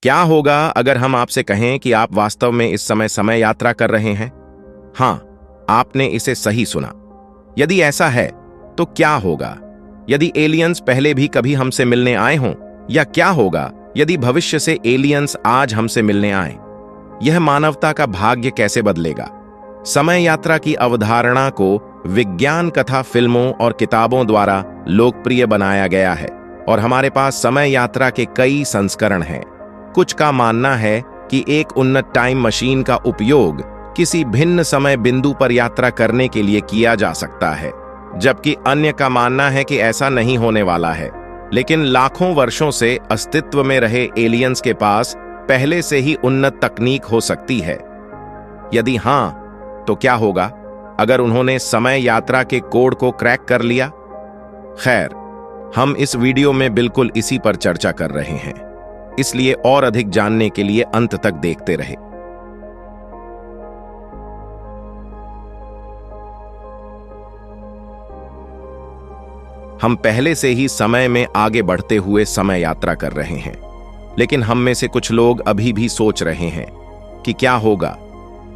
क्या होगा अगर हम आपसे कहें कि आप वास्तव में इस समय यात्रा कर रहे हैं? हाँ, आपने इसे सही सुना। यदि ऐसा है तो क्या होगा यदि एलियंस पहले भी कभी हमसे मिलने आए हों, या क्या होगा यदि भविष्य से एलियंस आज हमसे मिलने आए? यह मानवता का भाग्य कैसे बदलेगा? समय यात्रा की अवधारणा को विज्ञान कथा फिल्मों और किताबों द्वारा लोकप्रिय बनाया गया है और हमारे पास समय यात्रा के कई संस्करण हैं। कुछ का मानना है कि एक उन्नत टाइम मशीन का उपयोग किसी भिन्न समय बिंदु पर यात्रा करने के लिए किया जा सकता है, जबकि अन्य का मानना है कि ऐसा नहीं होने वाला है। लेकिन लाखों वर्षों से अस्तित्व में रहे एलियंस के पास पहले से ही उन्नत तकनीक हो सकती है। यदि हां, तो क्या होगा अगर उन्होंने समय यात्रा के कोड को क्रैक कर लिया? खैर, हम इस वीडियो में बिल्कुल इसी पर चर्चा कर रहे हैं, इसलिए और अधिक जानने के लिए अंत तक देखते रहे। हम पहले से ही समय में आगे बढ़ते हुए समय यात्रा कर रहे हैं, लेकिन हम में से कुछ लोग अभी भी सोच रहे हैं कि क्या होगा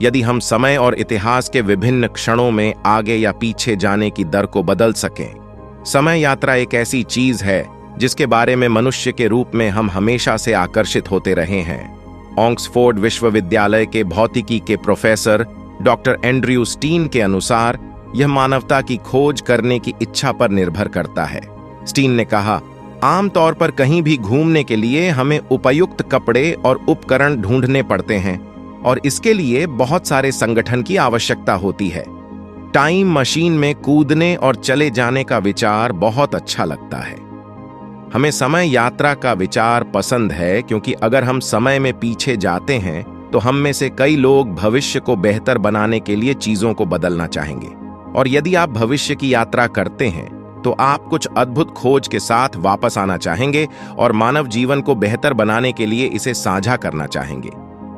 यदि हम समय और इतिहास के विभिन्न क्षणों में आगे या पीछे जाने की दर को बदल सकें। समय यात्रा एक ऐसी चीज है जिसके बारे में मनुष्य के रूप में हम हमेशा से आकर्षित होते रहे हैं। ऑक्सफोर्ड विश्वविद्यालय के भौतिकी के प्रोफेसर डॉक्टर एंड्रयू स्टीन के अनुसार यह मानवता की खोज करने की इच्छा पर निर्भर करता है। स्टीन ने कहा, आमतौर पर कहीं भी घूमने के लिए हमें उपयुक्त कपड़े और उपकरण ढूंढने पड़ते हैं और इसके लिए बहुत सारे संगठन की आवश्यकता होती है। टाइम मशीन में कूदने और चले जाने का विचार बहुत अच्छा लगता है। हमें समय यात्रा का विचार पसंद है क्योंकि अगर हम समय में पीछे जाते हैं तो हम में से कई लोग भविष्य को बेहतर बनाने के लिए चीजों को बदलना चाहेंगे। और यदि आप भविष्य की यात्रा करते हैं तो आप कुछ अद्भुत खोज के साथ वापस आना चाहेंगे और मानव जीवन को बेहतर बनाने के लिए इसे साझा करना चाहेंगे।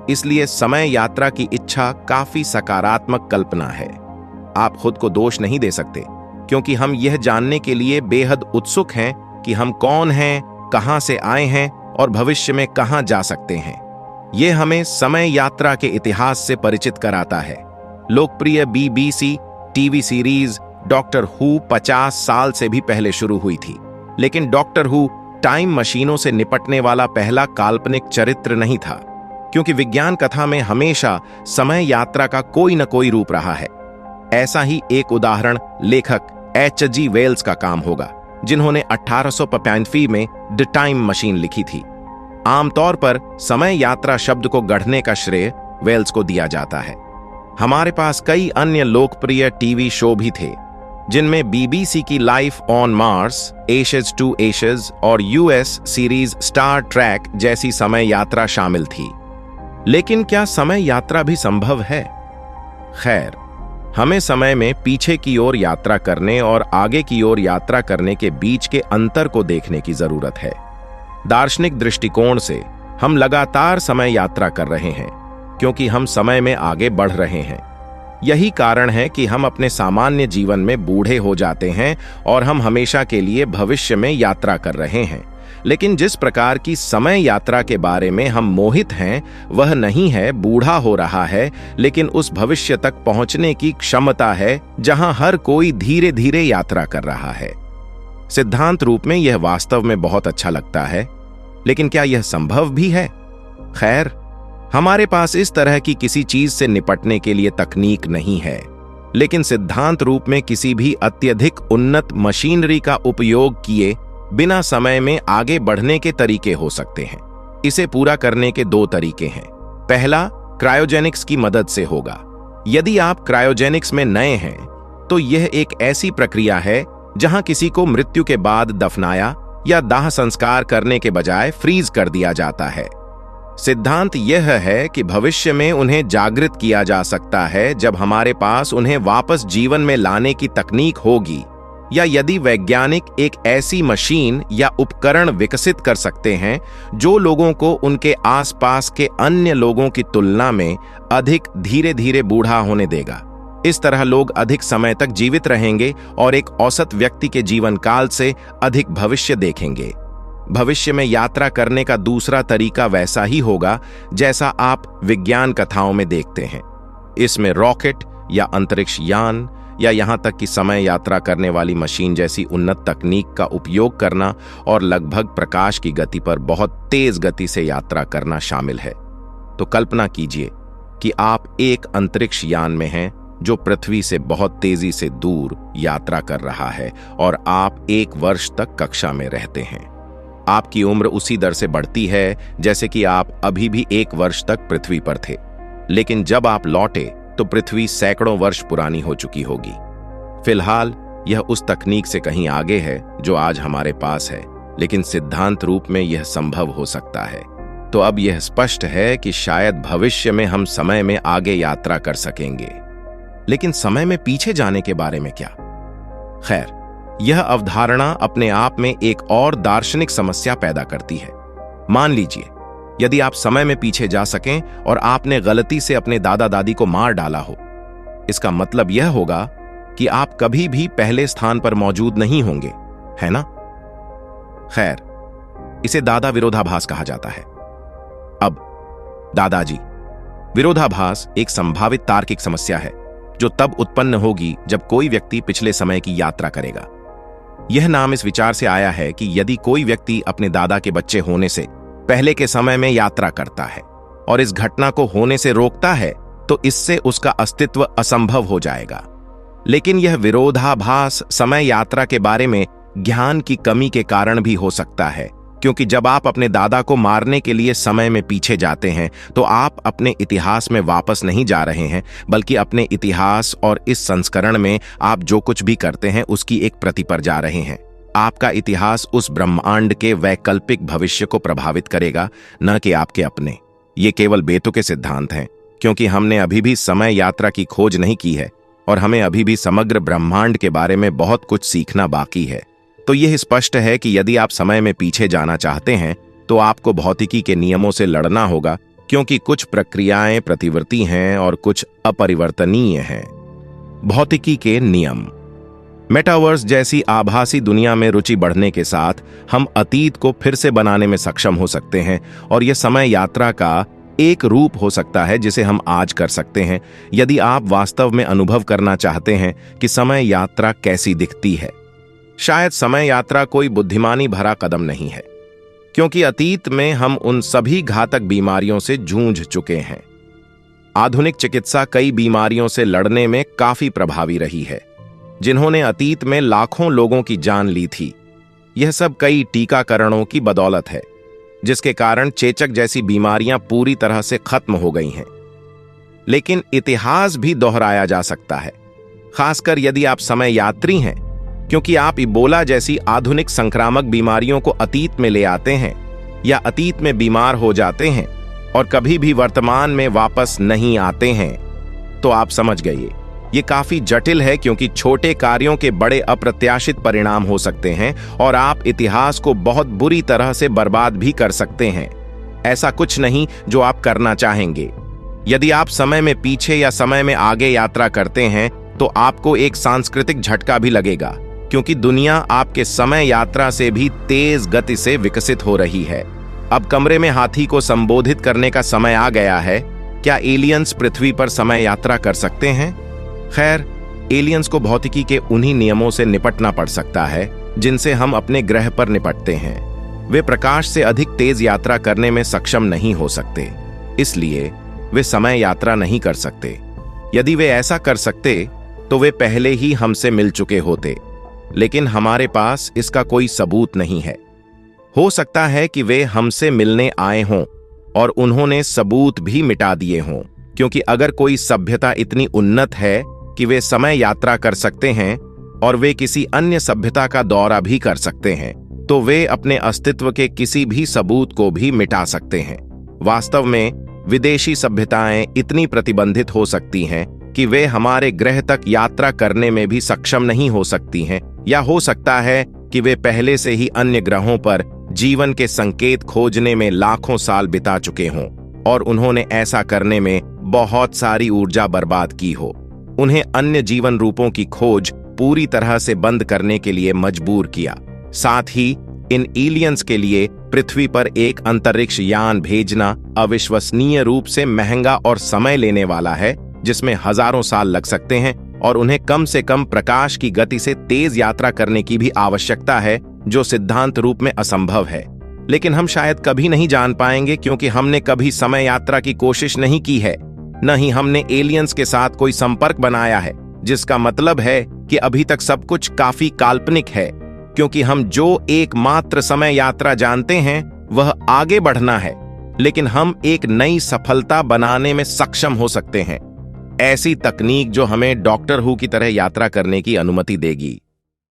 इसलिए समय यात्रा की इच्छा काफी सकारात्मक कल्पना है। आप खुद को दोष नहीं दे सकते क्योंकि हम यह जानने के लिए बेहद उत्सुक हैं कि हम कौन हैं, कहां से आए हैं और भविष्य में कहां जा सकते हैं। यह हमें समय यात्रा के इतिहास से परिचित कराता है। लोकप्रिय BBC टीवी सीरीज डॉक्टर हू 50 साल से भी पहले शुरू हुई थी, लेकिन डॉक्टर हू टाइम मशीनों से निपटने वाला पहला काल्पनिक चरित्र नहीं था, क्योंकि विज्ञान कथा में हमेशा समय यात्रा का कोई न कोई रूप रहा है। ऐसा ही एक उदाहरण लेखक H.G. वेल्स का काम होगा, जिन्होंने 1885 में द टाइम मशीन लिखी थी। आमतौर पर समय यात्रा शब्द को गढ़ने का श्रेय वेल्स को दिया जाता है। हमारे पास कई अन्य लोकप्रिय टीवी शो भी थे, जिनमें BBC की life on Mars, ashes to ashes और US सीरीज स्टार ट्रैक जैसी समय यात्रा शामिल थी। लेकिन क्या समय यात्रा भी संभव है? खैर, हमें समय में पीछे की ओर यात्रा करने और आगे की ओर यात्रा करने के बीच के अंतर को देखने की जरूरत है। दार्शनिक दृष्टिकोण से हम लगातार समय यात्रा कर रहे हैं क्योंकि हम समय में आगे बढ़ रहे हैं। यही कारण है कि हम अपने सामान्य जीवन में बूढ़े हो जाते हैं और हम हमेशा के लिए भविष्य में यात्रा कर रहे हैं। लेकिन जिस प्रकार की समय यात्रा के बारे में हम मोहित हैं, वह नहीं है बूढ़ा हो रहा है, लेकिन उस भविष्य तक पहुंचने की क्षमता है जहां हर कोई धीरे धीरे यात्रा कर रहा है। सिद्धांत रूप में यह वास्तव में बहुत अच्छा लगता है, लेकिन क्या यह संभव भी है? खैर, हमारे पास इस तरह की किसी चीज से निपटने के लिए तकनीक नहीं है, लेकिन सिद्धांत रूप में किसी भी अत्यधिक उन्नत मशीनरी का उपयोग किए बिना समय में आगे बढ़ने के तरीके हो सकते हैं। इसे पूरा करने के दो तरीके हैं। पहला, क्रायोजेनिक्स की मदद से होगा। यदि आप क्रायोजेनिक्स में नए हैं तो यह एक ऐसी प्रक्रिया है जहां किसी को मृत्यु के बाद दफनाया या दाह संस्कार करने के बजाय फ्रीज कर दिया जाता है। सिद्धांत यह है कि भविष्य में उन्हें जागृत किया जा सकता है जब हमारे पास उन्हें वापस जीवन में लाने की तकनीक होगी, या यदि वैज्ञानिक एक ऐसी मशीन या उपकरण विकसित कर सकते हैं जो लोगों को उनके आसपास के अन्य लोगों की तुलना में अधिक धीरे धीरे बूढ़ा होने देगा। इस तरह लोग अधिक समय तक जीवित रहेंगे और एक औसत व्यक्ति के जीवन काल से अधिक भविष्य देखेंगे। भविष्य में यात्रा करने का दूसरा तरीका वैसा ही होगा जैसा आप विज्ञान कथाओं में देखते हैं। इसमें रॉकेट या अंतरिक्ष यान या यहां तक कि समय यात्रा करने वाली मशीन जैसी उन्नत तकनीक का उपयोग करना और लगभग प्रकाश की गति पर बहुत तेज गति से यात्रा करना शामिल है। तो कल्पना कीजिए कि आप एक अंतरिक्ष यान में हैं जो पृथ्वी से बहुत तेजी से दूर यात्रा कर रहा है और आप 1 वर्ष तक कक्षा में रहते हैं। आपकी उम्र उसी दर से बढ़ती है जैसे कि आप अभी भी 1 वर्ष तक पृथ्वी पर थे, लेकिन जब आप लौटे तो पृथ्वी सैकड़ों वर्ष पुरानी हो चुकी होगी। फिलहाल यह उस तकनीक से कहीं आगे है जो आज हमारे पास है, लेकिन सिद्धांत रूप में यह संभव हो सकता है। तो अब यह स्पष्ट है कि शायद भविष्य में हम समय में आगे यात्रा कर सकेंगे, लेकिन समय में पीछे जाने के बारे में क्या? खैर, यह अवधारणा अपने आप में एक और दार्शनिक समस्या पैदा करती है। मान लीजिए, यदि आप समय में पीछे जा सकें और आपने गलती से अपने दादा दादी को मार डाला हो, इसका मतलब यह होगा कि आप कभी भी पहले स्थान पर मौजूद नहीं होंगे, है ना? खैर, इसे दादा विरोधाभास कहा जाता है। अब दादाजी विरोधाभास एक संभावित तार्किक समस्या है जो तब उत्पन्न होगी जब कोई व्यक्ति पिछले समय की यात्रा करेगा। यह नाम इस विचार से आया है कि यदि कोई व्यक्ति अपने दादा के बच्चे होने से पहले के समय में यात्रा करता है और इस घटना को होने से रोकता है तो इससे उसका अस्तित्व असंभव हो जाएगा। लेकिन यह विरोधाभास समय यात्रा के बारे में ज्ञान की कमी के कारण भी हो सकता है, क्योंकि जब आप अपने दादा को मारने के लिए समय में पीछे जाते हैं तो आप अपने इतिहास में वापस नहीं जा रहे हैं, बल्कि अपने इतिहास और इस संस्करण में आप जो कुछ भी करते हैं उसकी एक प्रति पर जा रहे हैं। आपका इतिहास उस ब्रह्मांड के वैकल्पिक भविष्य को प्रभावित करेगा, न कि आपके अपने। ये केवल बेतुके सिद्धांत हैं, क्योंकि हमने अभी भी समय यात्रा की खोज नहीं की है और हमें अभी भी समग्र ब्रह्मांड के बारे में बहुत कुछ सीखना बाकी है। तो यह स्पष्ट है कि यदि आप समय में पीछे जाना चाहते हैं तो आपको भौतिकी के नियमों से लड़ना होगा, क्योंकि कुछ प्रक्रियाएं प्रतिवर्ती हैं और कुछ अपरिवर्तनीय हैं। भौतिकी के नियम। मेटावर्स जैसी आभासी दुनिया में रुचि बढ़ने के साथ हम अतीत को फिर से बनाने में सक्षम हो सकते हैं, और यह समय यात्रा का एक रूप हो सकता है जिसे हम आज कर सकते हैं यदि आप वास्तव में अनुभव करना चाहते हैं कि समय यात्रा कैसी दिखती है। शायद समय यात्रा कोई बुद्धिमानी भरा कदम नहीं है, क्योंकि अतीत में हम उन सभी घातक बीमारियों से जूझ चुके हैं। आधुनिक चिकित्सा कई बीमारियों से लड़ने में काफी प्रभावी रही है, जिन्होंने अतीत में लाखों लोगों की जान ली थी। यह सब कई टीकाकरणों की बदौलत है, जिसके कारण चेचक जैसी बीमारियां पूरी तरह से खत्म हो गई हैं। लेकिन इतिहास भी दोहराया जा सकता है, खासकर यदि आप समय यात्री हैं, क्योंकि आप इबोला जैसी आधुनिक संक्रामक बीमारियों को अतीत में ले आते हैं या अतीत में बीमार हो जाते हैं और कभी भी वर्तमान में वापस नहीं आते हैं। तो आप समझ गए, ये काफी जटिल है, क्योंकि छोटे कार्यों के बड़े अप्रत्याशित परिणाम हो सकते हैं और आप इतिहास को बहुत बुरी तरह से बर्बाद भी कर सकते हैं। ऐसा कुछ नहीं जो आप करना चाहेंगे। यदि आप समय में पीछे या समय में आगे यात्रा करते हैं तो आपको एक सांस्कृतिक झटका भी लगेगा, क्योंकि दुनिया आपके समय यात्रा से भी तेज गति से विकसित हो रही है। अब कमरे में हाथी को संबोधित करने का समय आ गया है। क्या एलियंस पृथ्वी पर समय यात्रा कर सकते हैं? खैर, एलियंस को भौतिकी के उन्हीं नियमों से निपटना पड़ सकता है जिनसे हम अपने ग्रह पर निपटते हैं। वे प्रकाश से अधिक तेज यात्रा करने में सक्षम नहीं हो सकते, इसलिए वे समय यात्रा नहीं कर सकते। यदि वे ऐसा कर सकते तो वे पहले ही हमसे मिल चुके होते, लेकिन हमारे पास इसका कोई सबूत नहीं है। हो सकता है कि वे हमसे मिलने आए हों और उन्होंने सबूत भी मिटा दिए हों, क्योंकि अगर कोई सभ्यता इतनी उन्नत है कि वे समय यात्रा कर सकते हैं और वे किसी अन्य सभ्यता का दौरा भी कर सकते हैं, तो वे अपने अस्तित्व के किसी भी सबूत को भी मिटा सकते हैं। वास्तव में विदेशी सभ्यताएं इतनी प्रतिबंधित हो सकती हैं कि वे हमारे ग्रह तक यात्रा करने में भी सक्षम नहीं हो सकती हैं, या हो सकता है कि वे पहले से ही अन्य ग्रहों पर जीवन के संकेत खोजने में लाखों साल बिता चुके हों और उन्होंने ऐसा करने में बहुत सारी ऊर्जा बर्बाद की हो। उन्हें अन्य जीवन रूपों की खोज पूरी तरह से बंद करने के लिए मजबूर किया। साथ ही इन एलियंस के लिए पृथ्वी पर एक अंतरिक्ष यान भेजना अविश्वसनीय रूप से महंगा और समय लेने वाला है, जिसमें हजारों साल लग सकते हैं और उन्हें कम से कम प्रकाश की गति से तेज यात्रा करने की भी आवश्यकता है, जो सिद्धांत रूप में असंभव है। लेकिन हम शायद कभी नहीं जान पाएंगे, क्योंकि हमने कभी समय यात्रा की कोशिश नहीं की है, न ही हमने एलियंस के साथ कोई संपर्क बनाया है, जिसका मतलब है कि अभी तक सब कुछ काफी काल्पनिक है, क्योंकि हम जो एकमात्र समय यात्रा जानते हैं वह आगे बढ़ना है। लेकिन हम एक नई सफलता बनाने में सक्षम हो सकते हैं, ऐसी तकनीक जो हमें डॉक्टर हू की तरह यात्रा करने की अनुमति देगी।